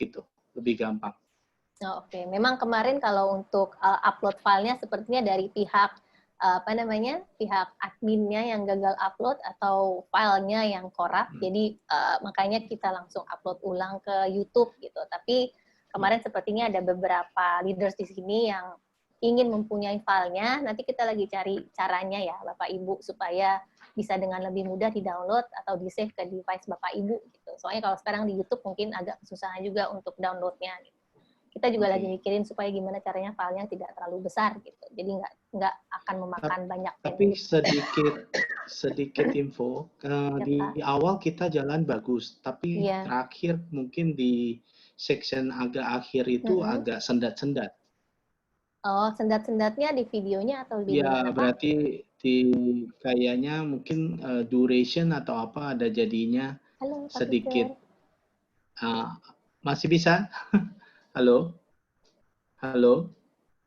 gitu, lebih gampang. Oh, oke. Memang kemarin kalau untuk upload filenya sepertinya dari pihak pihak adminnya yang gagal upload atau filenya yang korup. Jadi makanya kita langsung upload ulang ke YouTube gitu. Tapi kemarin sepertinya ada beberapa leaders di sini yang ingin mempunyai filenya. Nanti kita lagi cari caranya ya Bapak Ibu supaya bisa dengan lebih mudah di-download atau di-save ke device Bapak Ibu gitu. Soalnya kalau sekarang di YouTube mungkin agak kesusahan juga untuk downloadnya gitu. Kita juga lagi mikirin supaya gimana caranya filenya tidak terlalu besar gitu. Jadi nggak akan memakan banyak Tapi bandwidth. sedikit info, di awal kita jalan bagus, tapi terakhir mungkin di section agak akhir itu agak sendat-sendat. Oh, sendat-sendatnya di videonya atau di Ya, mana, Pak? berarti kayaknya mungkin duration atau apa ada jadinya sedikit. Masih bisa? Halo? Halo?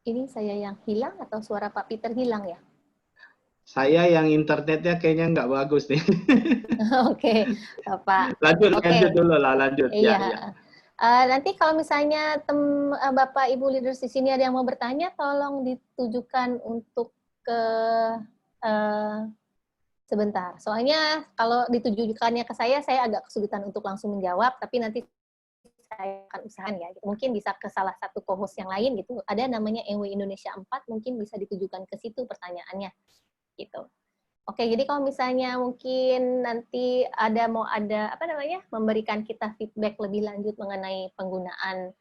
Ini saya yang hilang atau suara Pak Peter hilang ya? Saya yang internetnya kayaknya nggak bagus nih. Oke, Bapak. Lanjut dulu lah, lanjut. Iya. Ya. Nanti kalau misalnya Bapak Ibu leaders di sini ada yang mau bertanya, tolong ditujukan untuk ke sebentar. Soalnya kalau ditujukannya ke saya agak kesulitan untuk langsung menjawab, tapi nanti saya akan usahakan ya. Mungkin bisa ke salah satu co-host yang lain gitu. Ada namanya EW Indonesia 4, mungkin bisa ditujukan ke situ pertanyaannya gitu. Oke, jadi kalau misalnya mungkin nanti memberikan kita feedback lebih lanjut mengenai penggunaan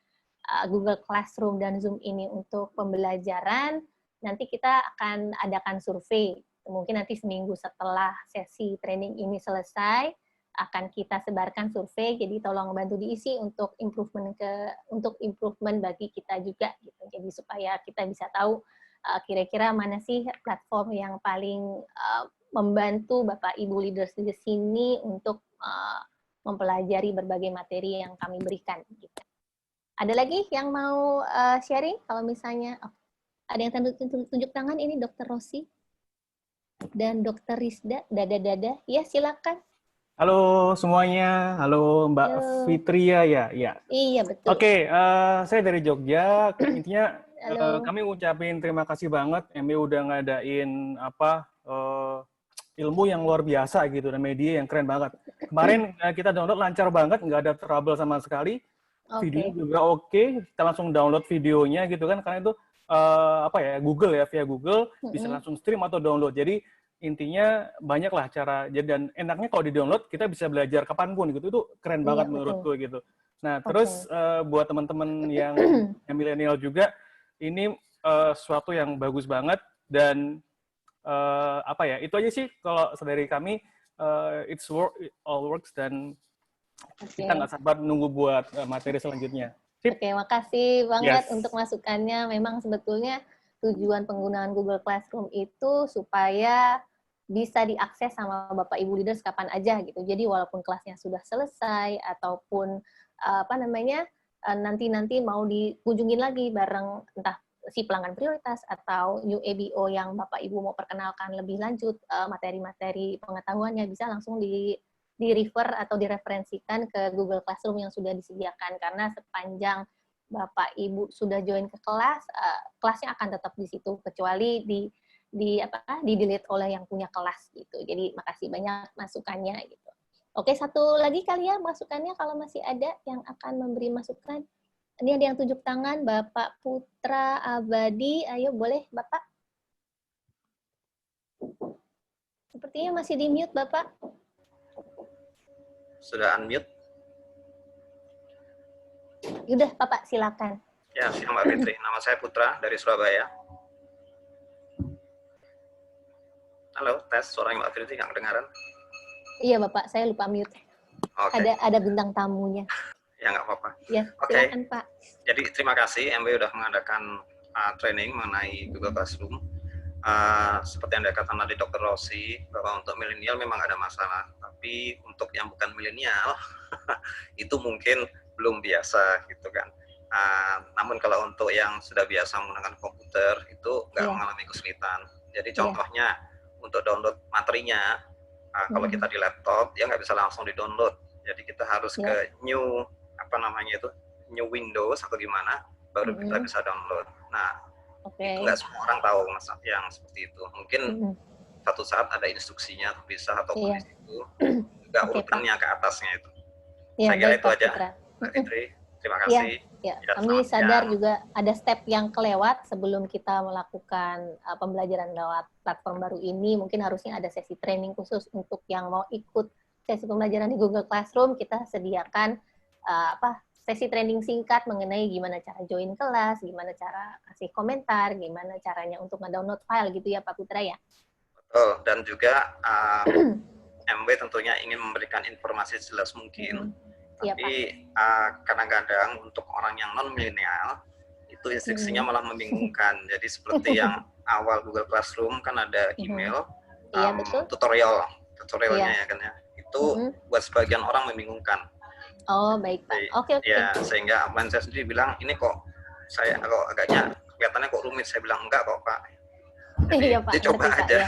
Google Classroom dan Zoom ini untuk pembelajaran, nanti kita akan adakan survei. Mungkin nanti seminggu setelah sesi training ini selesai, akan kita sebarkan survei, jadi tolong bantu diisi untuk improvement bagi kita juga gitu. Jadi supaya kita bisa tahu kira-kira mana sih platform yang paling membantu Bapak Ibu leaders di sini untuk mempelajari berbagai materi yang kami berikan gitu. Ada lagi yang mau sharing? Kalau misalnya ada yang tunjuk tangan, ini Dr. Rosi dan Dr. Rizda, dada-dada. Ya, silakan. Halo semuanya, halo Mbak Fitria ya. Iya, betul. Oke, saya dari Jogja. Intinya kami ngucapin terima kasih banget MB udah ngadain ilmu yang luar biasa gitu dan media yang keren banget. Kemarin kita download lancar banget, nggak ada trouble sama sekali. Videonya juga oke, kita langsung download videonya gitu kan, karena itu Google ya, via Google bisa langsung stream atau download. Jadi intinya banyaklah cara, dan enaknya kalau di-download kita bisa belajar kapanpun gitu, itu keren banget menurutku gitu. Nah, terus buat teman-teman yang milenial juga, ini sesuatu yang bagus banget, dan itu aja sih kalau dari kami, it all works, dan kita nggak sabar nunggu buat materi selanjutnya. Oke, makasih banget untuk masukannya. Memang sebetulnya tujuan penggunaan Google Classroom itu supaya bisa diakses sama Bapak Ibu leaders kapan aja gitu. Jadi walaupun kelasnya sudah selesai ataupun nanti mau dikunjungin lagi bareng entah si pelanggan prioritas atau new ABO yang Bapak Ibu mau perkenalkan lebih lanjut materi-materi pengetahuannya, bisa langsung di-refer atau direferensikan ke Google Classroom yang sudah disediakan, karena sepanjang Bapak Ibu sudah join ke kelas, kelasnya akan tetap di situ kecuali di-delete oleh yang punya kelas gitu. Jadi makasih banyak masukannya gitu. Oke, satu lagi kali ya masukannya kalau masih ada yang akan memberi masukan. Ini ada yang tunjuk tangan, Bapak Putra Abadi. Ayo boleh Bapak. Sepertinya masih di mute Bapak. Sudah unmute? Udah, Bapak, silakan. Ya, siang Mbak Fitri. Nama saya Putra dari Surabaya. Halo, tes suaranya Mbak Fitri, nggak kedengaran? Iya, Bapak, saya lupa mute. Ada bintang tamunya. Ya, nggak apa-apa. Ya, silakan, Pak. Jadi, terima kasih MB sudah mengadakan training mengenai Google Classroom. Seperti yang dikatakan tadi Dr. Rossi, bahwa untuk milenial memang ada masalah, tapi untuk yang bukan milenial itu mungkin belum biasa gitu kan. Namun kalau untuk yang sudah biasa menggunakan komputer itu nggak mengalami kesulitan. Jadi contohnya untuk download materinya, kalau kita di laptop ya nggak bisa langsung di download. Jadi kita harus ke new new Windows atau gimana, baru kita bisa download. Nah, itu nggak semua orang tahu yang seperti itu. Mungkin satu saat ada instruksinya bisa ataupun di situ juga urutannya ke atasnya itu. Saya kira itu aja, Mbak Fitri. Terima kasih. Ya, kami sadar juga ada step yang kelewat sebelum kita melakukan pembelajaran lewat platform baru ini. Mungkin harusnya ada sesi training khusus untuk yang mau ikut sesi pembelajaran di Google Classroom. Kita sediakan sesi training singkat mengenai gimana cara join kelas, gimana cara kasih komentar, gimana caranya untuk nge-download file gitu ya Pak Putra ya. Betul, dan juga MW tentunya ingin memberikan informasi jelas mungkin. Tapi kadang-kadang untuk orang yang non-milenial itu instruksinya malah membingungkan. Jadi seperti yang awal Google Classroom kan ada email, tutorialnya ya kan ya. Itu buat sebagian orang membingungkan. Oh baik Pak. Oke. Ya sehingga upline saya sendiri bilang ini kok saya kalau agaknya kelihatannya kok rumit. Saya bilang enggak kok Pak. Jadi, iya Pak. Coba aja.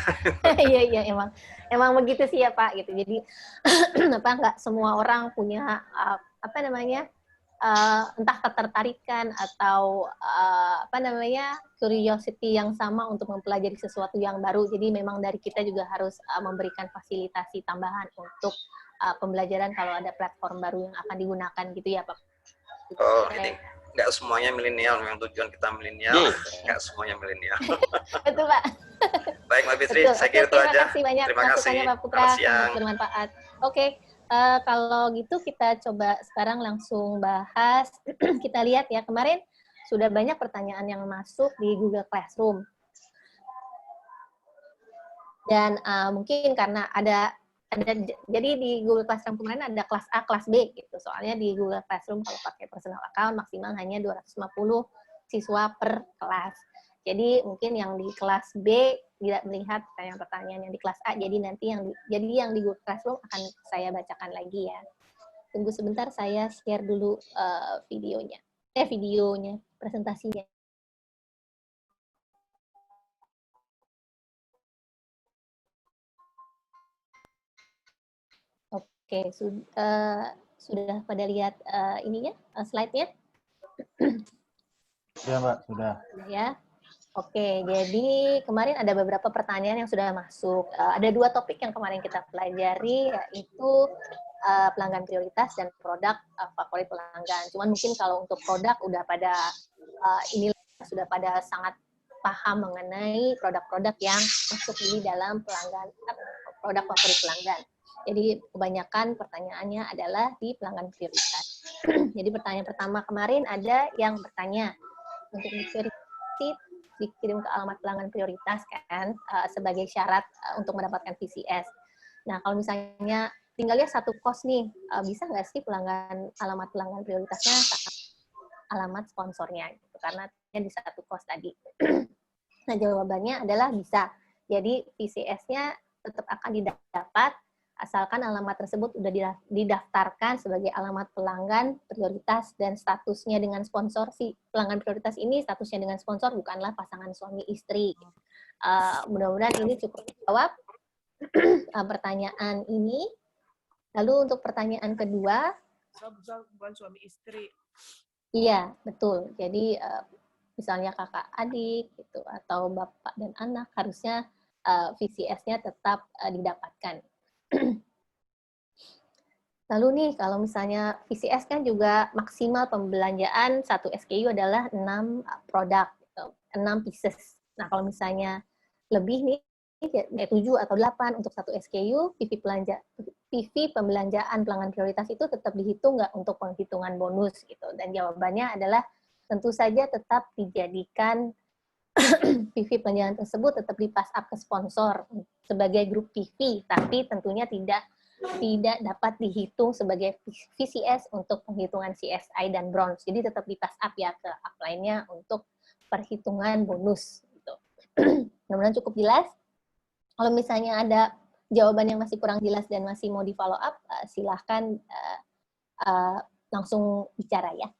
Iya emang begitu sih ya Pak gitu. Jadi nggak semua orang punya entah ketertarikan atau curiosity yang sama untuk mempelajari sesuatu yang baru. Jadi memang dari kita juga harus memberikan fasilitasi tambahan untuk pembelajaran kalau ada platform baru yang akan digunakan gitu ya Pak. Oh, ini nggak semuanya milenial, memang tujuan kita milenial, nggak semuanya milenial. Betul Pak. Baik Mbak Fitri, saya kira itu aja. Terima kasih banyak Pak Putra, sangat bermanfaat. Oke, kalau gitu kita coba sekarang langsung bahas. Kita lihat ya, kemarin sudah banyak pertanyaan yang masuk di Google Classroom. Dan mungkin karena jadi di Google Classroom kemarin ada kelas A, kelas B gitu. Soalnya di Google Classroom kalau pakai personal account maksimal hanya 250 siswa per kelas. Jadi mungkin yang di kelas B tidak melihat pertanyaan yang di kelas A. Jadi nanti yang di Google Classroom akan saya bacakan lagi ya. Tunggu sebentar, saya share dulu videonya, presentasinya. Oke, sudah pada lihat ininya, slide-nya? Ya, Mbak, sudah. Ya. Oke, jadi kemarin ada beberapa pertanyaan yang sudah masuk. Ada 2 topik yang kemarin kita pelajari, yaitu pelanggan prioritas dan produk favorit pelanggan. Cuman mungkin kalau untuk produk udah pada sudah pada sangat paham mengenai produk-produk yang masuk di dalam produk favorit pelanggan. Jadi kebanyakan pertanyaannya adalah di pelanggan prioritas. Jadi pertanyaan pertama kemarin ada yang bertanya, untuk diverifikasi dikirim ke alamat pelanggan prioritas kan sebagai syarat untuk mendapatkan VCS. Nah kalau misalnya tinggalnya satu kos nih, bisa nggak sih alamat pelanggan prioritasnya alamat sponsornya gitu, karena di satu kos tadi. Nah jawabannya adalah bisa. Jadi VCS-nya tetap akan didapat asalkan alamat tersebut sudah didaftarkan sebagai alamat pelanggan prioritas dan statusnya dengan sponsor. Si pelanggan prioritas ini statusnya dengan sponsor bukanlah pasangan suami istri. Mudah-mudahan ini cukup menjawab pertanyaan ini. Lalu untuk pertanyaan kedua, bukan suami istri. Iya, betul. Jadi misalnya kakak adik gitu atau bapak dan anak harusnya VCS-nya tetap didapatkan. Lalu nih, kalau misalnya VCS kan juga maksimal pembelanjaan satu SKU adalah 6 produk, 6 pieces. Nah, kalau misalnya lebih nih, 7 atau 8 untuk satu SKU, PV pembelanjaan pelanggan prioritas itu tetap dihitung nggak untuk penghitungan bonus gitu. Dan jawabannya adalah tentu saja tetap dijadikan PV pembelanjaan tersebut tetap di-pass up ke sponsor sebagai grup PV, tapi tentunya tidak dapat dihitung sebagai VCS untuk penghitungan CSI dan bronze. Jadi tetap di-pass up ya ke upline-nya untuk perhitungan bonus. Gitu. Mudah-mudahan cukup jelas. Kalau misalnya ada jawaban yang masih kurang jelas dan masih mau di-follow up, silahkan langsung bicara ya.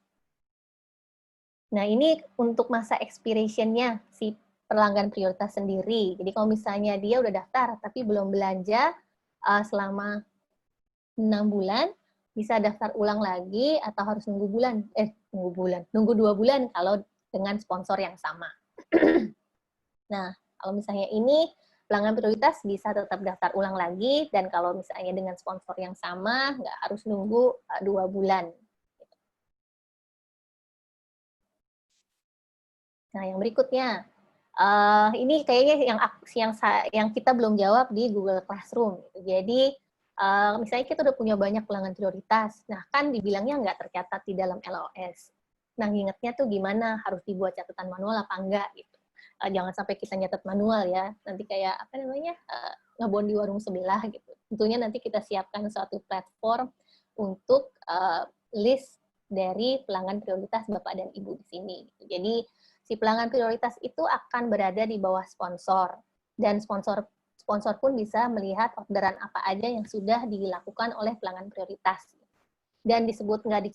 Nah, ini untuk masa expiration-nya si pelanggan prioritas sendiri. Jadi kalau misalnya dia udah daftar tapi belum belanja selama 6 bulan, bisa daftar ulang lagi atau harus nunggu 2 bulan kalau dengan sponsor yang sama. Nah, kalau misalnya ini pelanggan prioritas bisa tetap daftar ulang lagi, dan kalau misalnya dengan sponsor yang sama, nggak harus nunggu 2 bulan. Nah, yang berikutnya, ini kayaknya yang kita belum jawab di Google Classroom. Jadi, misalnya kita udah punya banyak pelanggan prioritas, nah kan dibilangnya nggak tercatat di dalam LOS. Nah, ingatnya tuh gimana, harus dibuat catatan manual apa enggak gitu. Jangan sampai kita nyatet manual ya, nanti kayak ngebon di warung sebelah gitu. Tentunya nanti kita siapkan suatu platform untuk list dari pelanggan prioritas Bapak dan Ibu di sini. Jadi si pelanggan prioritas itu akan berada di bawah sponsor, dan sponsor pun bisa melihat orderan apa aja yang sudah dilakukan oleh pelanggan prioritas. Dan disebut nggak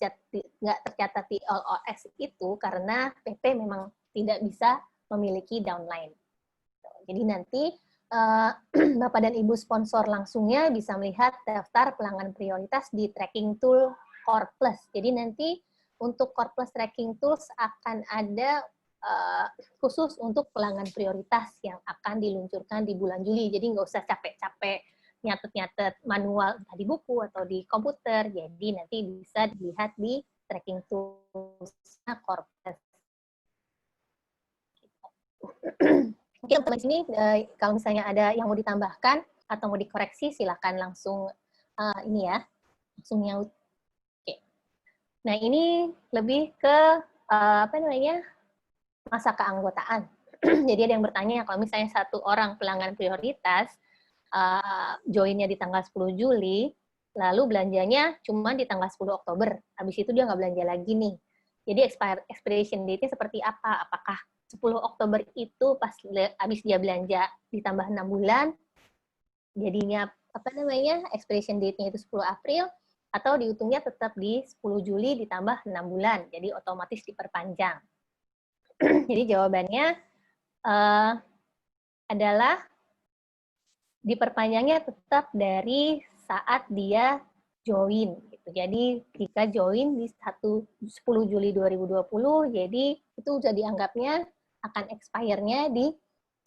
tercatat di LOS itu karena PP memang tidak bisa memiliki downline. Jadi nanti Bapak dan Ibu sponsor langsungnya bisa melihat daftar pelanggan prioritas di tracking tool Core Plus. Jadi nanti untuk Core Plus tracking tools akan ada khusus untuk pelanggan prioritas yang akan diluncurkan di bulan Juli. Jadi nggak usah capek-capek nyatet-nyatet manual entah di buku atau di komputer. Jadi nanti bisa dilihat di tracking tools-nya Core Plus. Mungkin teman sini kalau misalnya ada yang mau ditambahkan atau mau dikoreksi, silakan langsung langsung nyaut. Oke. Nah, ini lebih ke masa keanggotaan. Jadi ada yang bertanya, kalau misalnya satu orang pelanggan prioritas joinnya di tanggal 10 Juli, lalu belanjanya cuma di tanggal 10 Oktober, habis itu dia nggak belanja lagi nih. Jadi expiration date-nya seperti apa? Apakah 10 Oktober itu pas habis dia belanja ditambah 6 bulan, jadinya expiration date-nya itu 10 April, atau dihitungnya tetap di 10 Juli ditambah 6 bulan, jadi otomatis diperpanjang. Jadi jawabannya adalah diperpanjangnya tetap dari saat dia join. Gitu. Jadi jika join di 10 Juli 2020, jadi itu sudah dianggapnya akan expire-nya di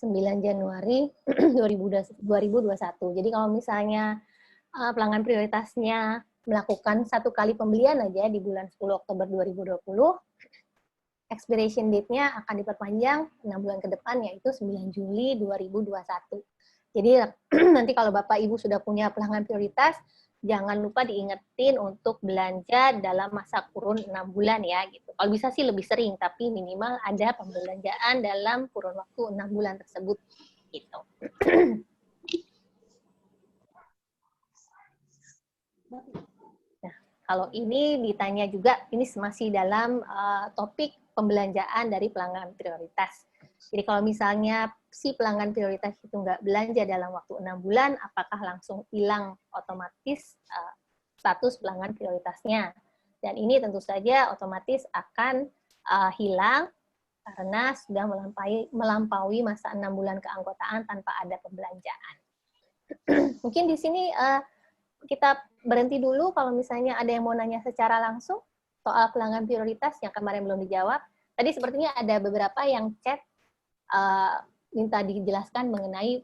9 Januari 2021. Jadi kalau misalnya pelanggan prioritasnya melakukan 1 kali pembelian aja di bulan 10 Oktober 2020, expiration date-nya akan diperpanjang 6 bulan ke depan, yaitu 9 Juli 2021. Jadi nanti kalau Bapak Ibu sudah punya pelanggan prioritas, jangan lupa diingetin untuk belanja dalam masa kurun 6 bulan ya. Gitu. Kalau bisa sih lebih sering, tapi minimal ada pembelanjaan dalam kurun waktu 6 bulan tersebut. Gitu. Nah, kalau ini ditanya juga, ini masih dalam topik pembelanjaan dari pelanggan prioritas. Jadi kalau misalnya si pelanggan prioritas itu nggak belanja dalam waktu 6 bulan, apakah langsung hilang otomatis status pelanggan prioritasnya? Dan ini tentu saja otomatis akan hilang karena sudah melampaui masa 6 bulan keanggotaan tanpa ada pembelanjaan. Mungkin di sini kita berhenti dulu kalau misalnya ada yang mau nanya secara langsung soal pelanggan prioritas yang kemarin belum dijawab. Tadi sepertinya ada beberapa yang chat minta dijelaskan mengenai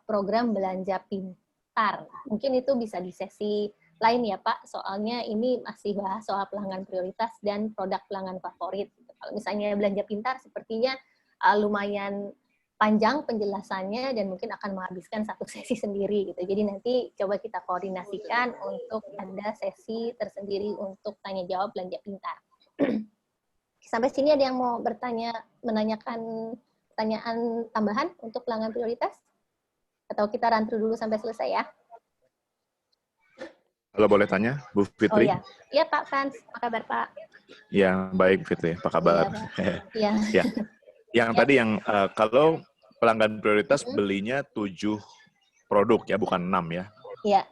program belanja pintar. Mungkin itu bisa di sesi lain ya Pak, soalnya ini masih bahas soal pelanggan prioritas dan produk pelanggan favorit. Kalau misalnya belanja pintar sepertinya lumayan panjang penjelasannya dan mungkin akan menghabiskan 1 sesi sendiri gitu. Jadi nanti coba kita koordinasikan untuk ada sesi tersendiri untuk tanya jawab belanja pintar. Sampai sini ada yang mau menanyakan pertanyaan tambahan untuk pelanggan prioritas? Atau kita run through dulu sampai selesai ya? Kalau boleh tanya, Bu Fitri? Oh iya, iya Pak Frans, apa kabar Pak? Ya, baik Fitri, apa kabar? Iya. Ya. Yang tadi yang kalau pelanggan prioritas belinya 7 produk ya, bukan 6 ya? Iya.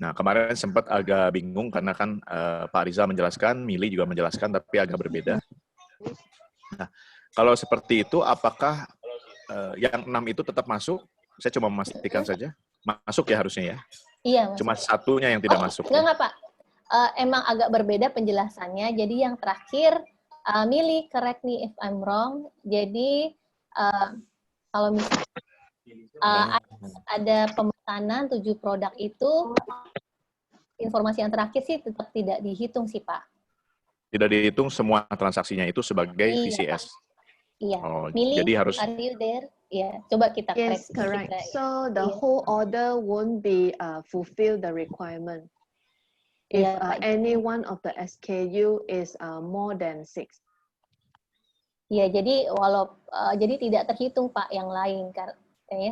Nah, kemarin sempat agak bingung karena kan Pak Riza menjelaskan, Mili juga menjelaskan, tapi agak berbeda. Nah, kalau seperti itu, apakah yang 6 itu tetap masuk? Saya cuma memastikan saja. Masuk ya harusnya ya? Iya, masuk. Cuma satunya yang tidak masuk. Enggak Pak. emang agak berbeda penjelasannya. Jadi yang terakhir, Mili, correct me if I'm wrong. Jadi kalau misalnya ada pemesanan 7 produk itu, informasi yang terakhir sih tetap tidak dihitung sih Pak. Tidak dihitung semua transaksinya itu sebagai Iya, VCS. Iya. Oh, Mili, jadi harus. are you there? Ya, coba kita Yes, correct. So the whole order won't be fulfill the requirement if any one of the SKU is more than 6. Ya, jadi jadi tidak terhitung Pak yang lain karena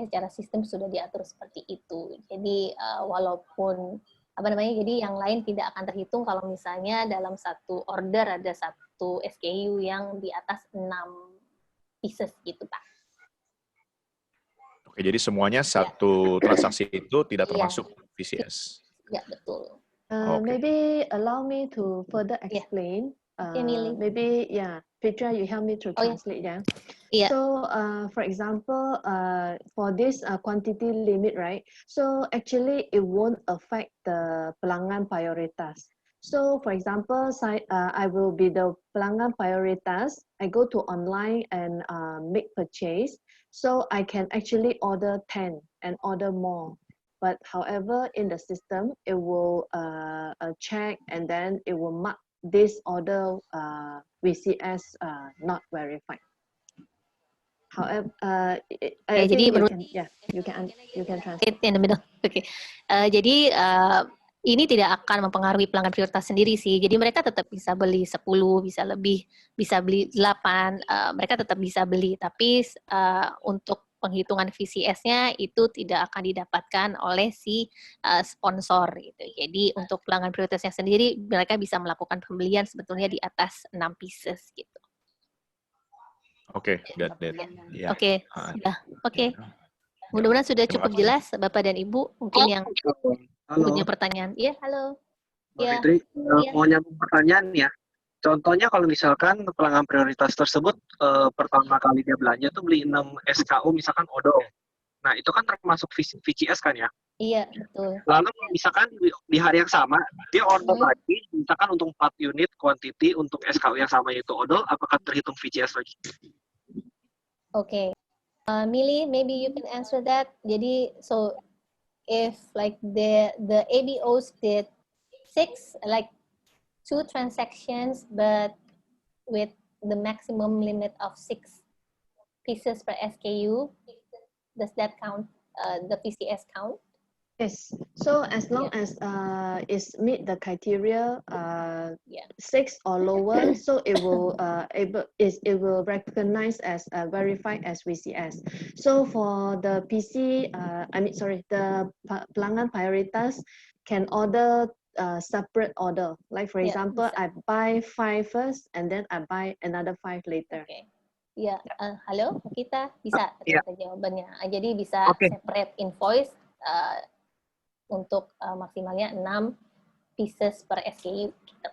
secara sistem sudah diatur seperti itu. Jadi walaupun jadi yang lain tidak akan terhitung kalau misalnya dalam satu order ada satu SKU yang di atas 6 pieces gitu Pak. Oke, jadi semuanya satu transaksi itu tidak termasuk VCS. Ya, betul. Maybe allow me to further explain. Maybe, Petra, you help me to translate, Yeah. So, for example, for this quantity limit, right? So, actually, it won't affect the pelanggan prioritas. So, for example, I will be the pelanggan prioritas. I go to online and make purchase. So, I can actually order 10 and order more. But however, in the system, it will check and then it will mark this order VCS not verified. However, I think you can translate in the middle. Okay. Jadi ini tidak akan mempengaruhi pelanggan prioritas sendiri sih. Jadi mereka tetap bisa beli 10, bisa lebih, bisa beli 8. Mereka tetap bisa beli, tapi untuk penghitungan VCS-nya itu tidak akan didapatkan oleh si sponsor gitu. Jadi untuk pelanggan prioritasnya sendiri mereka bisa melakukan pembelian sebetulnya di atas 6 pieces gitu. Oke, got it. Yeah. Oke, sudah. Oke. Mudah-mudahan sudah cukup jelas Bapak dan Ibu. Mungkin yang punya pertanyaan. Iya, halo. Ya. Fitri, mau nyambung pertanyaan ya. Contohnya kalau misalkan pelanggan prioritas tersebut pertama kali dia belanja tuh beli 6 SKU misalkan odol. Nah, itu kan termasuk VCS kan ya? Iya, betul. Lalu misalkan di hari yang sama, dia order lagi, misalkan untuk 4 unit quantity untuk SKU yang sama yaitu odol, apakah terhitung VCS lagi? Okay. Mili, maybe you can answer that. Jadi, so if like the ABOs did 6, like 2 transactions, but with the maximum limit of 6 pieces per SKU, does that count, the VCS count? Yes. So as long as it's meet the criteria 6 or lower, so it will it will recognize as verified as VCS. So for the the pelanggan prioritas can order separate order. Like for example, I buy 5 first and then I buy another 5 later. Okay. Ya, halo, kita bisa ternyata jawabannya. Jadi bisa separate invoice untuk maksimalnya 6 pieces per SKU. Gitu.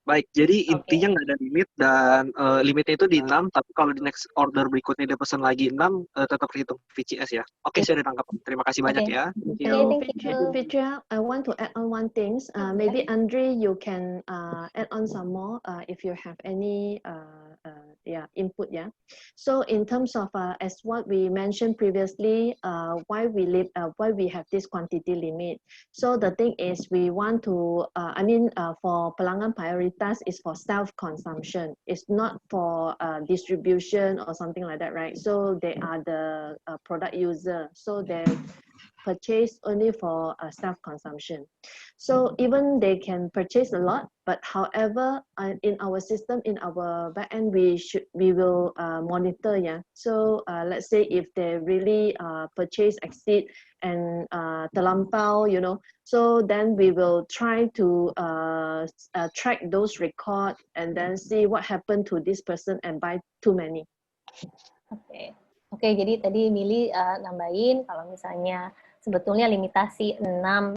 Baik, jadi intinya nggak ada limit dan limitnya itu di 6, tapi kalau di next order berikutnya dia pesan lagi 6, tetap terhitung VCS ya. Oke, saya ditangkap. Terima kasih banyak ya. Thank you. Fitria, I want to add on one thing. Maybe Andre, you can add on some more if you have any input. So in terms of as what we mentioned previously, why we have this quantity limit. So the thing is we want to for pelanggan prioritas is for self-consumption. It's not for distribution or something like that, right? So they are the product user. So they purchase only for self-consumption. So even they can purchase a lot, but however, in our system, in our backend, we will monitor. So let's say if they really purchase exceed and terlampau, so then we will try to track those record and then see what happened to this person and buy too many. Oke, jadi tadi Mili nambahin kalau misalnya sebetulnya limitasi 6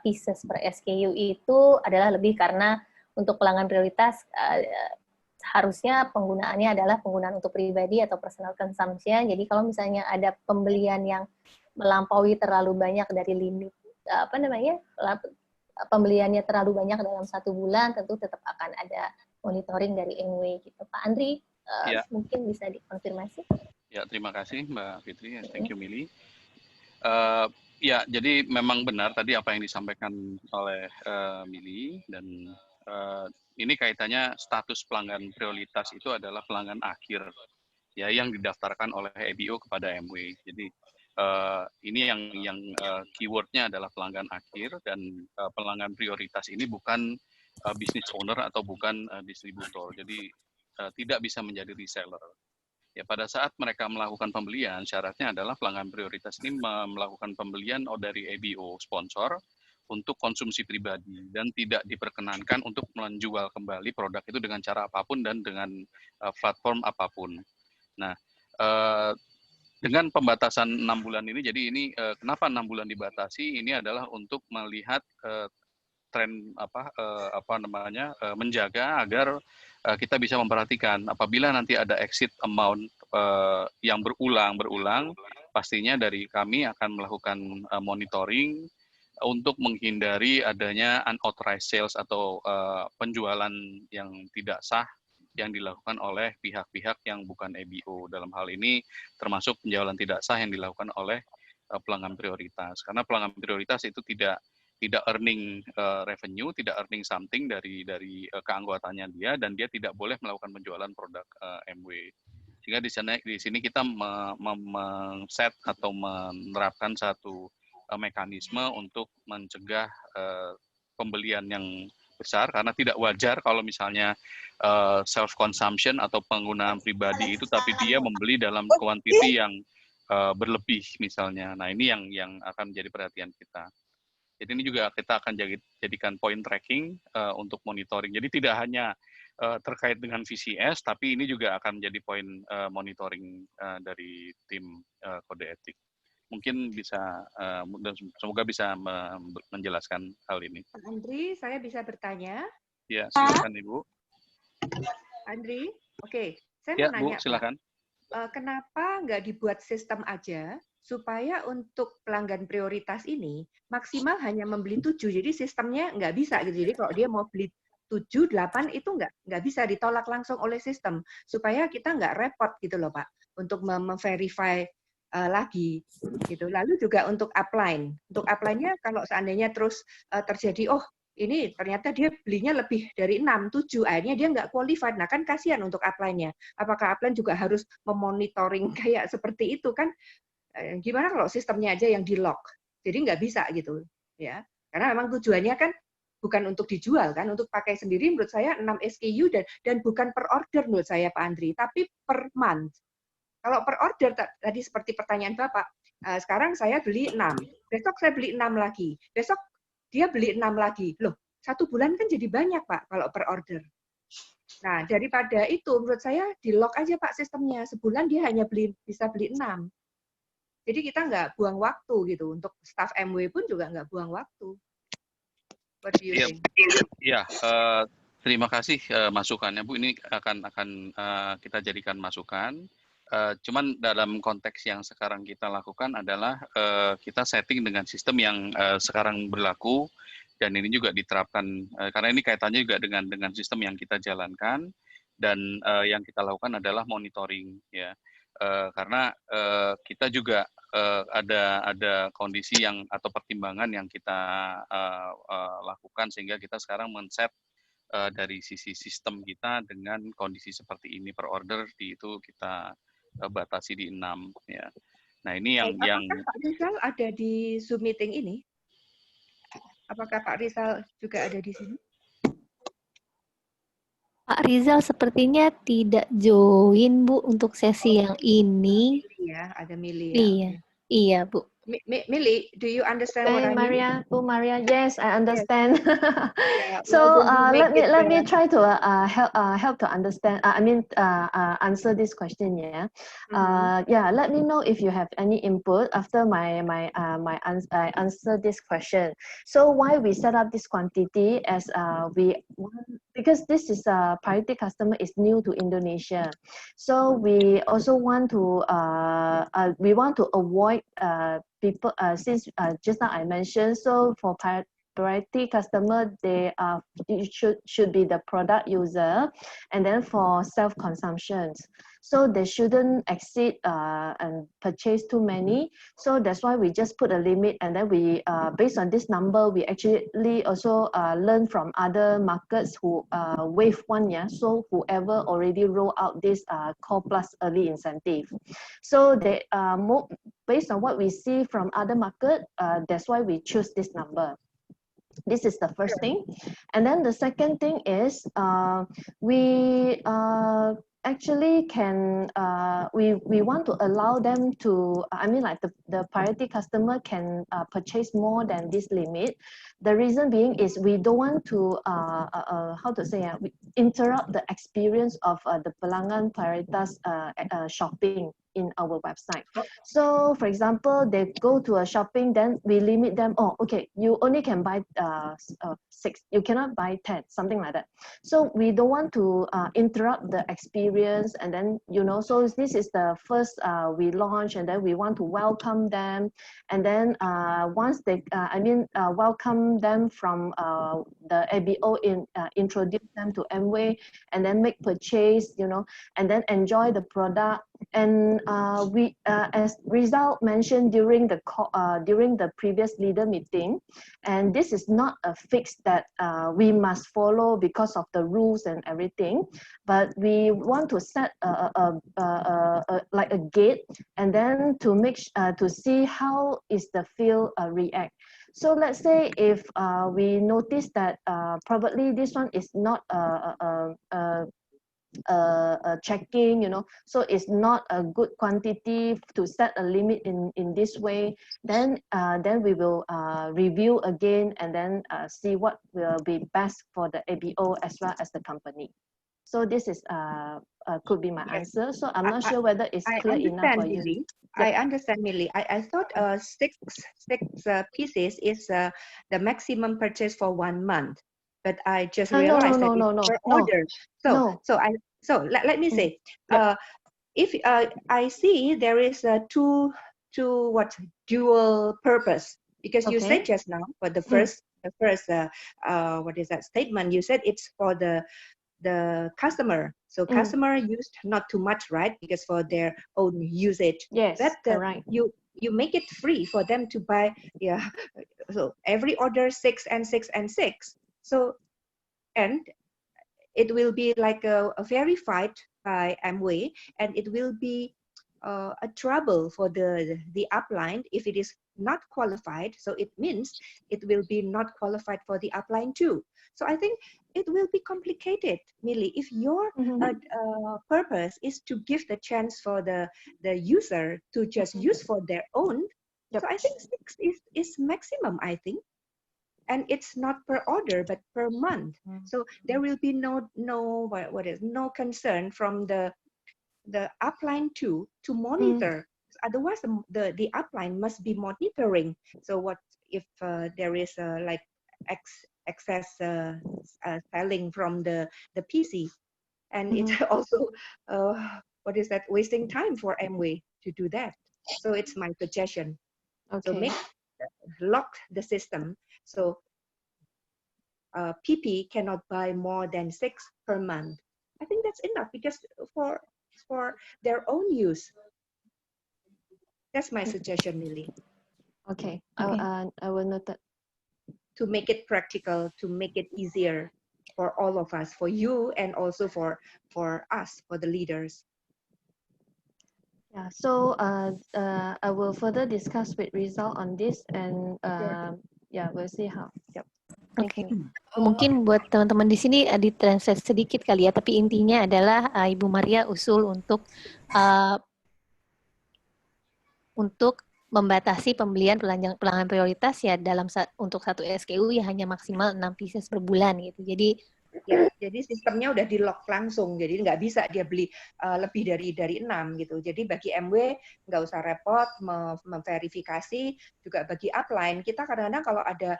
pieces per SKU itu adalah lebih karena untuk pelanggan prioritas harusnya penggunaannya adalah penggunaan untuk pribadi atau personal consumption. Jadi kalau misalnya ada pembelian yang melampaui terlalu banyak dari limit pembeliannya terlalu banyak dalam 1 bulan, tentu tetap akan ada monitoring dari MW gitu. Pak Andri, mungkin bisa dikonfirmasi? Ya, terima kasih Mbak Fitri. Thank you, Mili. Ya, jadi memang benar tadi apa yang disampaikan oleh Mili, dan ini kaitannya status pelanggan prioritas itu adalah pelanggan akhir ya yang didaftarkan oleh EBO kepada MW. Jadi ini yang keywordnya adalah pelanggan akhir, dan pelanggan prioritas ini bukan business owner atau bukan distributor. Jadi tidak bisa menjadi reseller. Ya, pada saat mereka melakukan pembelian, syaratnya adalah pelanggan prioritas ini melakukan pembelian dari EBO sponsor untuk konsumsi pribadi, dan tidak diperkenankan untuk menjual kembali produk itu dengan cara apapun dan dengan platform apapun. Nah, dengan pembatasan 6 bulan ini, jadi ini kenapa 6 bulan dibatasi? Ini adalah untuk melihat tren menjaga agar kita bisa memperhatikan apabila nanti ada exit amount yang berulang, pastinya dari kami akan melakukan monitoring untuk menghindari adanya unauthorized sales atau penjualan yang tidak sah yang dilakukan oleh pihak-pihak yang bukan EBO. Dalam hal ini termasuk penjualan tidak sah yang dilakukan oleh pelanggan prioritas. Karena pelanggan prioritas itu tidak earning revenue, tidak earning something dari keanggotaannya dia, dan dia tidak boleh melakukan penjualan produk MW. Sehingga di sini kita set atau menerapkan satu mekanisme untuk mencegah pembelian yang besar, karena tidak wajar kalau misalnya self consumption atau penggunaan pribadi itu tapi dia membeli dalam kuantiti yang berlebih misalnya. Nah, ini yang akan menjadi perhatian kita. Jadi ini juga kita akan jadikan point tracking untuk monitoring. Jadi tidak hanya terkait dengan VCS, tapi ini juga akan menjadi poin monitoring dari tim kode etik. Mungkin bisa, dan semoga bisa menjelaskan hal ini. Pak Andri, saya bisa bertanya? Ya, silakan Ibu. Andri, oke. Saya Ya, mau nanya, Bu, silakan. Kenapa nggak dibuat sistem aja supaya untuk pelanggan prioritas ini maksimal hanya membeli 7, jadi sistemnya nggak bisa gitu. Jadi kalau dia mau beli 7, 8 itu nggak bisa ditolak langsung oleh sistem, supaya kita nggak repot gitu loh Pak, untuk memverify lagi gitu. Lalu juga untuk upline. Untuk upline-nya kalau seandainya terus terjadi, oh ini ternyata dia belinya lebih dari 6, 7, akhirnya dia nggak qualified. Nah kan kasihan untuk upline-nya. Apakah upline juga harus memonitoring kayak seperti itu kan? Gimana kalau sistemnya aja yang di-lock? Jadi nggak bisa gitu ya. Karena memang tujuannya kan bukan untuk dijual kan, untuk pakai sendiri menurut saya 6 SKU dan bukan per order menurut saya Pak Andri, tapi per month. Kalau per order tadi seperti pertanyaan Bapak, sekarang saya beli 6, besok saya beli 6 lagi, besok dia beli 6 lagi. Loh, 1 bulan kan jadi banyak Pak kalau per order. Nah, daripada itu menurut saya di-lock aja Pak sistemnya. Sebulan dia hanya bisa beli 6. Jadi kita nggak buang waktu gitu. Untuk staff MW pun juga nggak buang waktu. What do you think? Iya, terima kasih masukannya Bu. Ini akan kita jadikan masukan. Cuman dalam konteks yang sekarang kita lakukan adalah kita setting dengan sistem yang sekarang berlaku, dan ini juga diterapkan karena ini kaitannya juga dengan sistem yang kita jalankan, dan yang kita lakukan adalah monitoring ya, karena kita juga ada kondisi yang atau pertimbangan yang kita lakukan, sehingga kita sekarang men-set dari sisi sistem kita dengan kondisi seperti ini per order itu kita batasi di 6 ya. Nah, ini yang apakah Pak Rizal ada di Zoom meeting ini? Apakah Pak Rizal juga ada di sini? Pak Rizal sepertinya tidak join Bu untuk sesi yang ini. Ya, ada Mili. Iya, iya Bu. Mili, do you understand what I mean? Bu Maria, yes, I understand. So let me try to help to understand. Answer this question. Yeah, yeah. Let me know if you have any input after my answer this question. So why we set up this quantity as because this is a priority customer is new to Indonesia, so we also want to avoid people since just now I mentioned, so for priority customer, they are should be the product user, and then for self-consumption. So they shouldn't exceed and purchase too many. So that's why we just put a limit, and then we based on this number, we actually also learn from other markets who wave 1 year. So whoever already roll out this Core Plus early incentive. So they based on what we see from other market, that's why we choose this number. This is the first thing. And then the second thing is we actually can we want to allow them to, I mean, like the priority customer can purchase more than this limit. The reason being is we don't want to how to say interrupt the experience of the pelanggan prioritas shopping in our website. So for example, they go to a shopping, then we limit them, oh okay, you only can buy 6, you cannot buy 10, something like that. So we don't want to interrupt the experience, and then, you know, so this is the first we launch, and then we want to welcome them, and then once they welcome them from the ABO, introduce them to Amway, and then make purchase, you know, and then enjoy the product. And we, as Rizal mentioned during the previous leader meeting, and this is not a fix that we must follow because of the rules and everything, but we want to set like a gate, and then to make to see how is the field react. So let's say if we notice that probably this one is not checking, you know, so it's not a good quantity to set a limit in this way, then we will review again, and then see what will be best for the ABO as well as the company. So this is could be my answer. So I'm not sure whether it's clear enough for you. Millie. I understand, Millie. I thought six pieces is the maximum purchase for 1 month. But I just realized that it's per order. So let me say, if I see there is a dual purpose, because you said just now for the first what is that statement? You said it's for the customer. So customer used not too much, right? Because for their own usage. Yes, right. You make it free for them to buy. Yeah. So every order 6 and 6 and 6. So, and it will be like a verified by Amway, and it will be a trouble for the upline if it is not qualified. So it means it will be not qualified for the upline too. So I think it will be complicated, Millie, if your purpose is to give the chance for the user to just use for their own. So I think 6 is maximum, I think. And it's not per order, but per month. So there will be no concern from the upline to monitor. Otherwise, the upline must be monitoring. So what if there is like excess selling from the PC, and it's also what is that, wasting time for Amway to do that. So it's my suggestion. So lock the system. So PP cannot buy more than 6 per month. I think that's enough, because for their own use. That's my suggestion, Millie. Okay. I will note that. To make it practical, to make it easier for all of us, for you, and also for us, for the leaders. Yeah, so I will further discuss with Rizal on this, and yeah, we'll see how. Yep. Oke, mungkin buat teman-teman di sini ditranslate sedikit kali ya, tapi intinya adalah Ibu Maria usul untuk membatasi pembelian pelanggan prioritas ya untuk satu SKU ya hanya maksimal 6 pieces per bulan gitu. Jadi sistemnya udah di lock langsung, jadi nggak bisa dia beli lebih dari 6 gitu. Jadi bagi MW nggak usah repot memverifikasi. Juga bagi upline, kita kadang-kadang kalau ada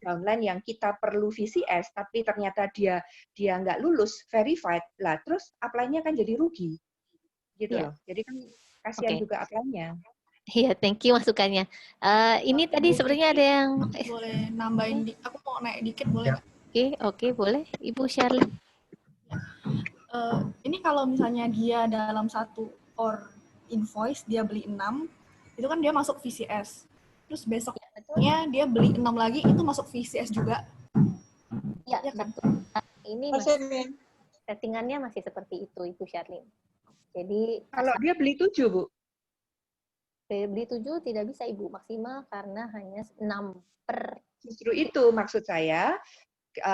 downline yang kita perlu VCS tapi ternyata dia nggak lulus verified lah, terus upline-nya kan jadi rugi gitu loh. Jadi kan kasihan juga upline-nya. Iya, thank you masukannya. Ini tadi sebenarnya ada yang boleh nambahin, aku mau naik dikit boleh nggak? Oke, boleh. Ibu Shirley. Ini kalau misalnya dia dalam satu invoice dia beli 6, itu kan dia masuk VCS. Terus besoknya dia beli 6 lagi, itu masuk VCS juga. Ya kan? Ini masih, settingannya masih seperti itu, Ibu Shirley. Jadi kalau dia beli 7, Bu? Beli 7 tidak bisa, Ibu, maksimal karena hanya 6 per. Justru itu maksud saya,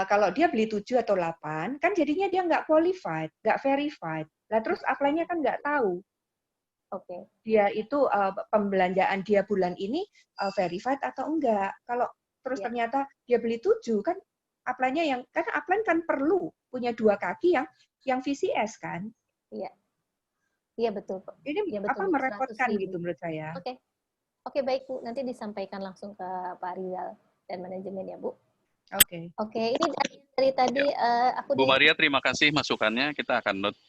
kalau dia beli 7 atau 8, kan jadinya dia nggak qualified, nggak verified. Nah, terus apply-nya kan nggak tahu. Oke. Dia itu pembelanjaan dia bulan ini verified atau enggak. Kalau terus ternyata dia beli 7, kan apply-nya karena apply kan perlu punya 2 kaki yang VCS kan. Iya. Iya, betul. Ini ya, betul, merepotkan gitu menurut saya. Oke, baik, Bu. Nanti disampaikan langsung ke Pak Rizal dan manajemen ya, Bu. Oke, ini dari tadi aku Bu Maria, terima kasih masukannya. Kita akan note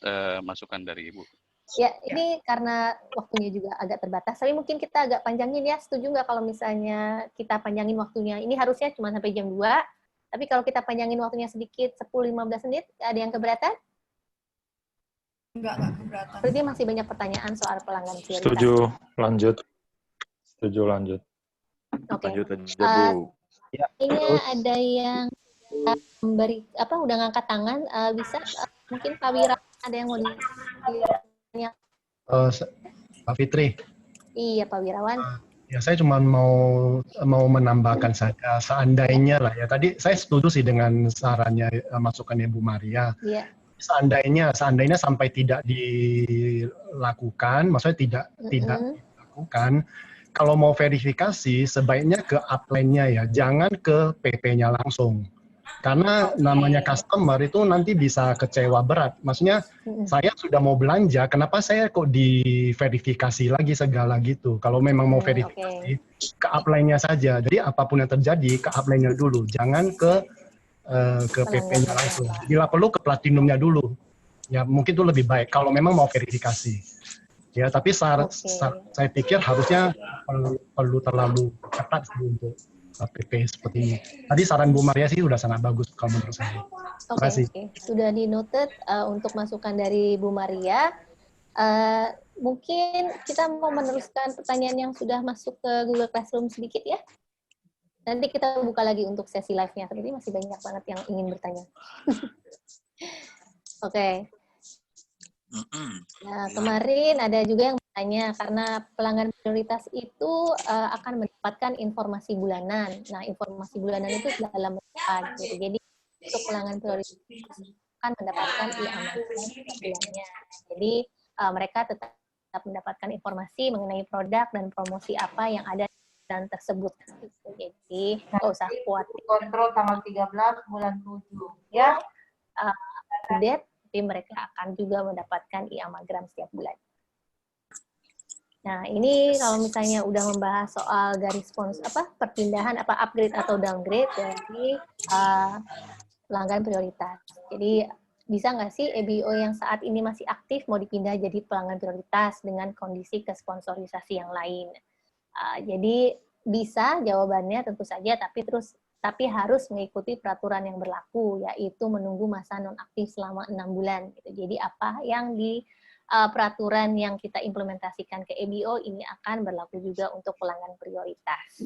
masukan dari Ibu. Ya, ini karena waktunya juga agak terbatas, tapi mungkin kita agak panjangin ya. Setuju nggak kalau misalnya kita panjangin waktunya? Ini harusnya cuma sampai jam 2, tapi kalau kita panjangin waktunya sedikit, 10-15 menit, ada yang keberatan? Enggak keberatan. Berarti masih banyak pertanyaan soal pelanggan prioritas. Setuju, lanjut. Setuju, lanjut. Oke. Lanjut aja, Bu. Ini ada yang memberi udah ngangkat tangan, bisa mungkin Pak Wira ada yang mau ditanya. Pak Fitri. Iya, Pak Wirawan. Ya, saya cuma mau menambahkan saja, seandainya lah ya. Tadi saya setuju sih dengan sarannya, masukannya Bu Maria. Iya. Seandainya sampai tidak dilakukan, maksudnya tidak dilakukan, kalau mau verifikasi sebaiknya ke upline-nya ya, jangan ke PP-nya langsung. Karena namanya customer itu nanti bisa kecewa berat. Maksudnya saya sudah mau belanja, kenapa saya kok diverifikasi lagi segala gitu. Kalau memang mau verifikasi, ke upline-nya saja. Jadi apapun yang terjadi, ke upline-nya dulu. Jangan ke PP-nya langsung. Bila perlu ke platinumnya dulu. Ya mungkin itu lebih baik kalau memang mau verifikasi. Ya, tapi saya pikir harusnya perlu terlalu ketat untuk PP seperti ini. Tadi saran Bu Maria sih udah sangat bagus kalau menurut saya. Terima kasih. Sudah di-noted untuk masukan dari Bu Maria. Mungkin kita mau meneruskan pertanyaan yang sudah masuk ke Google Classroom sedikit ya. Nanti kita buka lagi untuk sesi live-nya. Tapi masih banyak banget yang ingin bertanya. Oke. Nah, kemarin ada juga yang bertanya, karena pelanggan prioritas itu akan mendapatkan informasi bulanan. Nah, informasi bulanan itu dalam bentuk apa? Gitu. Jadi, untuk pelanggan prioritas akan mendapatkan bulannya. Jadi, mereka tetap mendapatkan informasi mengenai produk dan promosi apa yang ada dan tersebut. Jadi, nggak usah khawatir. Kontrol tanggal 13 bulan 7. Ya. Update, tapi mereka akan juga mendapatkan e-amagram setiap bulan. Nah, ini kalau misalnya udah membahas soal garis perpindahan upgrade atau downgrade dari pelanggan prioritas. Jadi, bisa nggak sih EBO yang saat ini masih aktif mau dipindah jadi pelanggan prioritas dengan kondisi kesponsorisasi yang lain? Jadi bisa, jawabannya tentu saja, tapi harus mengikuti peraturan yang berlaku, yaitu menunggu masa nonaktif selama 6 bulan. Gitu. Jadi apa yang di peraturan yang kita implementasikan ke EBO ini akan berlaku juga untuk pelanggan prioritas.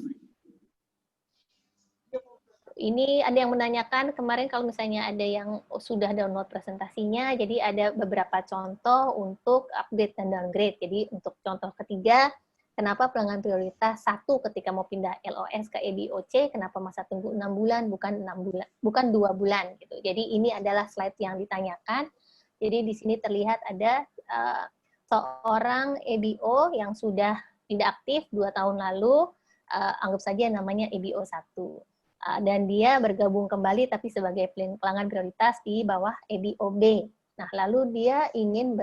Ini ada yang menanyakan kemarin kalau misalnya ada yang sudah download presentasinya, jadi ada beberapa contoh untuk update dan downgrade. Jadi untuk contoh ketiga, kenapa pelanggan prioritas 1 ketika mau pindah LOS ke EBOC, kenapa masa tunggu 6 bulan, bukan 2 bulan. Gitu. Jadi ini adalah slide yang ditanyakan. Jadi di sini terlihat ada seorang EBO yang sudah tidak aktif 2 tahun lalu, anggap saja namanya EBO 1. Dan dia bergabung kembali tapi sebagai pelanggan prioritas di bawah EBOB. Nah, lalu dia ingin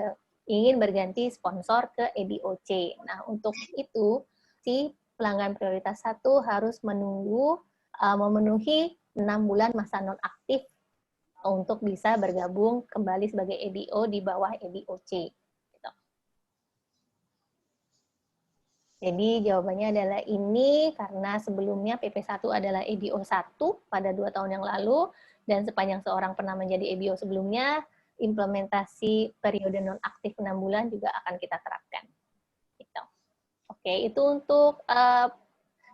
berganti sponsor ke EBOC. Nah, untuk itu, si pelanggan prioritas 1 harus menunggu memenuhi 6 bulan masa nonaktif untuk bisa bergabung kembali sebagai EBO di bawah EBOC. Gitu. Jadi jawabannya adalah ini karena sebelumnya PP1 adalah EBO 1 pada 2 tahun yang lalu, dan sepanjang seorang pernah menjadi EBO sebelumnya, implementasi periode nonaktif 6 bulan juga akan kita terapkan. Gitu. Oke, itu untuk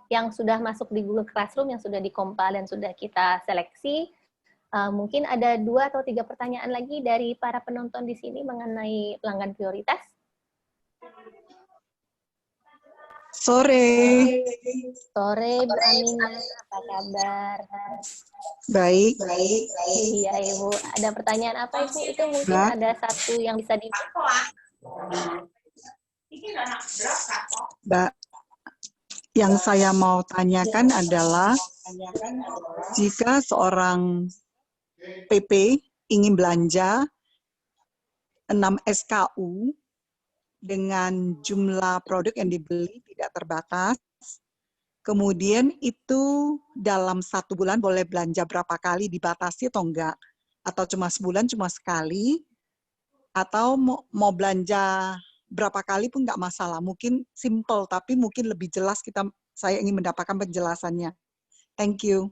yang sudah masuk di Google Classroom, yang sudah dikompil dan sudah kita seleksi. Mungkin ada 2 atau 3 pertanyaan lagi dari para penonton di sini mengenai pelanggan prioritas. Sore. Sore, Bu Aminah, apa kabar? Baik. Iya, Ibu. Ada pertanyaan apa, Ibu? Itu mungkin ada satu yang bisa di... Mbak, yang saya mau tanyakan adalah jika seorang PP ingin belanja 6 SKU dengan jumlah produk yang dibeli tidak terbatas, kemudian itu dalam 1 bulan boleh belanja berapa kali, dibatasi atau enggak? Atau cuma sebulan, cuma sekali? Atau mau belanja berapa kali pun enggak masalah. Mungkin simple, tapi mungkin lebih jelas saya ingin mendapatkan penjelasannya. Thank you.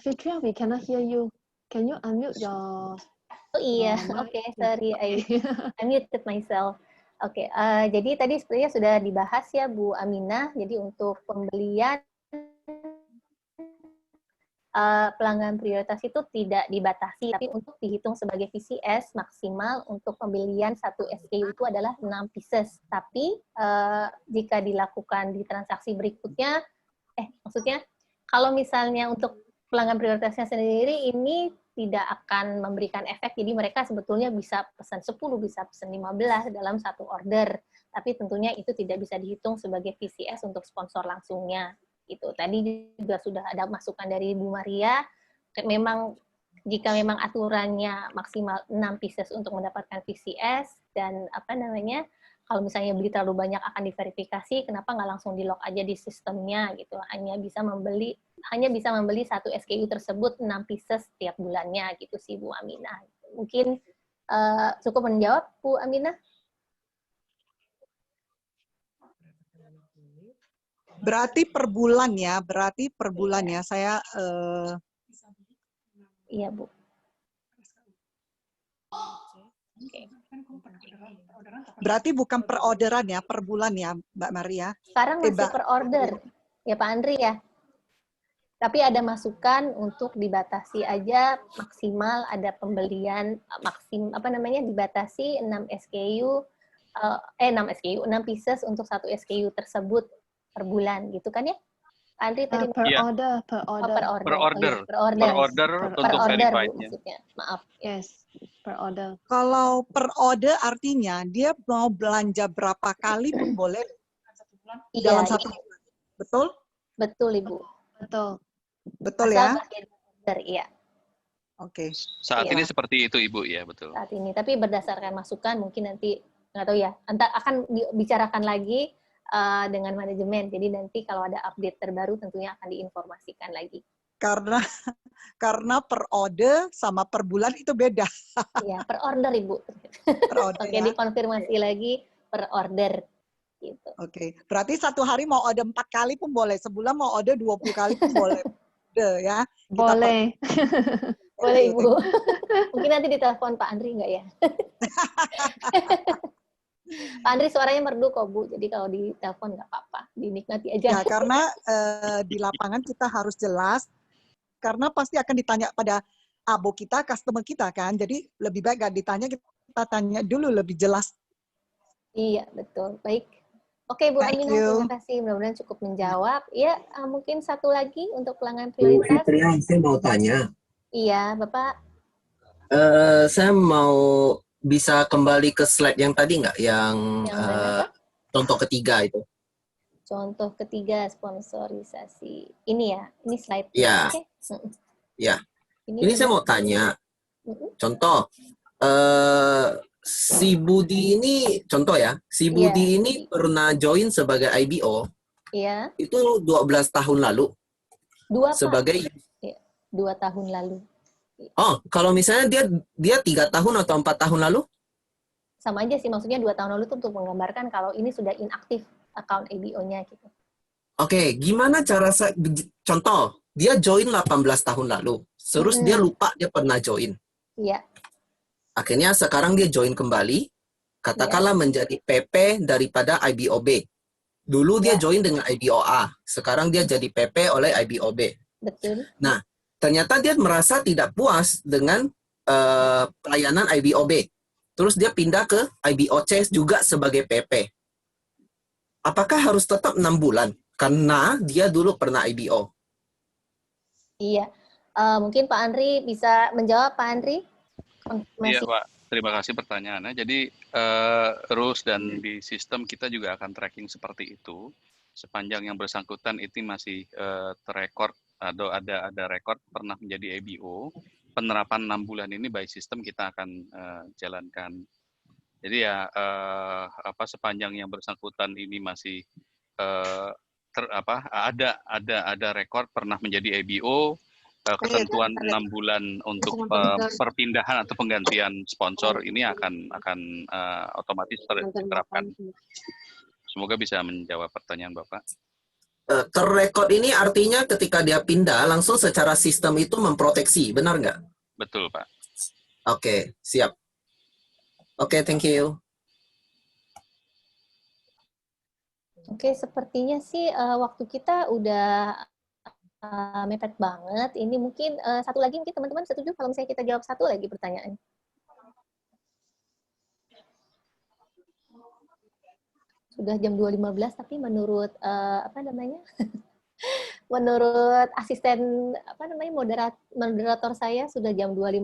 Fitria, we cannot hear you. Can you unmute your... Oh iya, oke, sorry, I muted myself. Oke, jadi tadi sebenarnya sudah dibahas ya Bu Aminah, jadi untuk pembelian pelanggan prioritas itu tidak dibatasi, tapi untuk dihitung sebagai VCS maksimal untuk pembelian 1 SKU itu adalah 6 pieces. Tapi jika dilakukan di transaksi berikutnya, maksudnya kalau misalnya untuk pelanggan prioritasnya sendiri ini tidak akan memberikan efek, jadi mereka sebetulnya bisa pesan 10, bisa pesan 15 dalam 1 order. Tapi tentunya itu tidak bisa dihitung sebagai VCS untuk sponsor langsungnya. Itu tadi juga sudah ada masukan dari Bu Maria, memang jika memang aturannya maksimal 6 pieces untuk mendapatkan VCS, dan kalau misalnya beli terlalu banyak akan diverifikasi, kenapa nggak langsung di lock aja di sistemnya gitu, hanya bisa membeli 1 SKU tersebut 6 pieces setiap bulannya gitu sih Bu Aminah. Mungkin cukup menjawab Bu Aminah? Berarti per bulan ya, saya... Iya, Bu. Oke. Berarti bukan per orderan ya, per bulan ya, Mbak Maria? Sekarang masih per order, ya Pak Andri ya. Tapi ada masukan untuk dibatasi aja maksimal ada pembelian dibatasi 6 pieces untuk 1 SKU tersebut per bulan gitu kan ya? Pak Andri tadi per order untuk verified-nya. Maaf. Yes, per order. Kalau per order artinya dia mau belanja berapa kali pun boleh dalam 1 bulan. Betul? Betul, Ibu. Betul ya? Iya. Oke. Saat ini seperti itu, Ibu, ya, betul. Saat ini, tapi berdasarkan masukan mungkin nanti nggak tahu ya, akan dibicarakan lagi dengan manajemen. Jadi nanti kalau ada update terbaru tentunya akan diinformasikan lagi. Karena per order sama per bulan itu beda. Iya, per order Ibu. Per order. Oke, ya? Dikonfirmasi lagi per order. Gitu. Oke, berarti 1 hari mau order 4 kali pun boleh, sebulan mau order 20 kali pun boleh. Ya. Boleh. Boleh, Ibu. Mungkin nanti ditelepon Pak Andri nggak ya? Pak Andri suaranya merdu kok, Bu. Jadi kalau ditelepon nggak apa-apa. Dinikmati aja. Ya, karena di lapangan kita harus jelas, karena pasti akan ditanya pada abo kita, customer kita kan. Jadi lebih baik nggak ditanya, kita tanya dulu lebih jelas. Iya, betul. Baik. Oke, Bu Aminah, terima kasih. Mudah-mudahan cukup menjawab. Ya, mungkin satu lagi untuk pelanggan prioritas. Fitria, saya mau tanya. Iya, Bapak. Saya mau bisa kembali ke slide yang tadi nggak? Yang contoh ketiga itu. Contoh ketiga, sponsorisasi. Ini ya? Ini slide. Iya. Okay. Ya. Ini saya mau tanya. Contoh. Si Budi ini, contoh ya, si Budi ini pernah join sebagai IBO, itu 12 tahun lalu. Dua, sebagai Pak. 2 tahun lalu. Oh, kalau misalnya dia 3 tahun atau 4 tahun lalu? Sama aja sih, maksudnya 2 tahun lalu itu untuk menggambarkan kalau ini sudah inaktif account ABO-nya gitu. Oke, gimana cara contoh, dia join 18 tahun lalu, terus dia lupa dia pernah join. Iya. Akhirnya sekarang dia join kembali, katakanlah menjadi PP daripada IBOB. Dulu dia join dengan IBOA, sekarang dia jadi PP oleh IBOB. Betul. Nah, ternyata dia merasa tidak puas dengan pelayanan IBOB. Terus dia pindah ke IBOC juga sebagai PP. Apakah harus tetap 6 bulan? Karena dia dulu pernah IBO. Iya. Mungkin Pak Andri bisa menjawab, Pak Andri? Iya, Pak. Terima kasih pertanyaannya. Jadi, rules dan di sistem kita juga akan tracking seperti itu. Sepanjang yang bersangkutan itu masih terrekord atau ada rekord pernah menjadi ABO, penerapan 6 bulan ini by sistem kita akan jalankan. Jadi ya sepanjang yang bersangkutan ini masih ada rekor pernah menjadi ABO, ketentuan 6 bulan untuk perpindahan atau penggantian sponsor ini akan otomatis diterapkan. Semoga bisa menjawab pertanyaan Bapak. Terrekod ini artinya ketika dia pindah langsung secara sistem itu memproteksi, benar nggak? Betul, Pak. Oke, siap. Oke, thank you. Oke, sepertinya sih waktu kita udah mepet banget. Ini mungkin satu lagi mungkin teman-teman setuju kalau misalnya kita jawab satu lagi pertanyaan. Sudah jam 2.15 tapi menurut menurut asisten moderator saya sudah jam 2.15.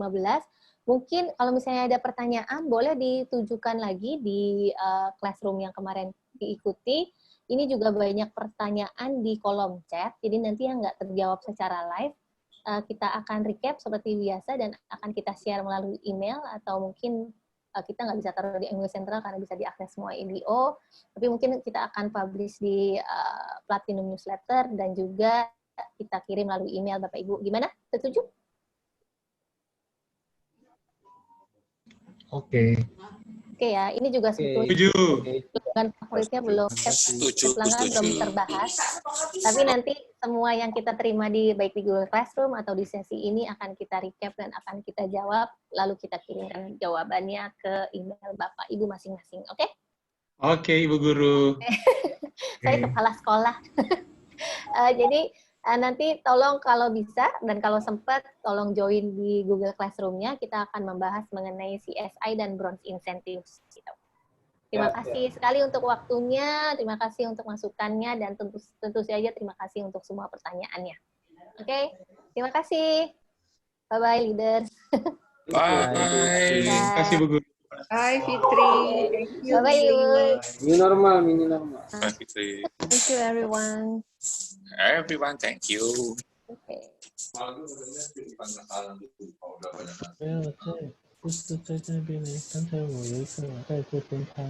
Mungkin kalau misalnya ada pertanyaan boleh ditujukan lagi di classroom yang kemarin diikuti. Ini juga banyak pertanyaan di kolom chat. Jadi nanti yang nggak terjawab secara live kita akan recap seperti biasa dan akan kita share melalui email atau mungkin kita nggak bisa taruh di English Central karena bisa diakses semua EBO, tapi mungkin kita akan publish di Platinum Newsletter dan juga kita kirim melalui email Bapak Ibu. Gimana? Setuju? Oke. Oke ya, ini juga sebetulnya pelanggan favoritnya belum terbahas, tapi nanti semua yang kita terima baik di Google Classroom atau di sesi ini akan kita recap dan akan kita jawab, lalu kita kirimkan jawabannya ke email Bapak Ibu masing-masing, oke? Oke, Ibu Guru. Saya kepala sekolah. Jadi nanti tolong kalau bisa dan kalau sempat tolong join di Google Classroom-nya, kita akan membahas mengenai CSI dan Bronze Incentives. Gitu. Terima kasih sekali untuk waktunya, terima kasih untuk masukannya, dan tentu saja terima kasih untuk semua pertanyaannya. Oke, terima kasih. Bye-bye, leaders. Bye. Terima kasih, Bu Guru. Bye, Fitri. Bye-bye, Ibu. Mini normal. Bye, Fitri. Thank you, everyone. Everyone, thank you. Okay. 在这边呢，刚才我有一个在这边拍。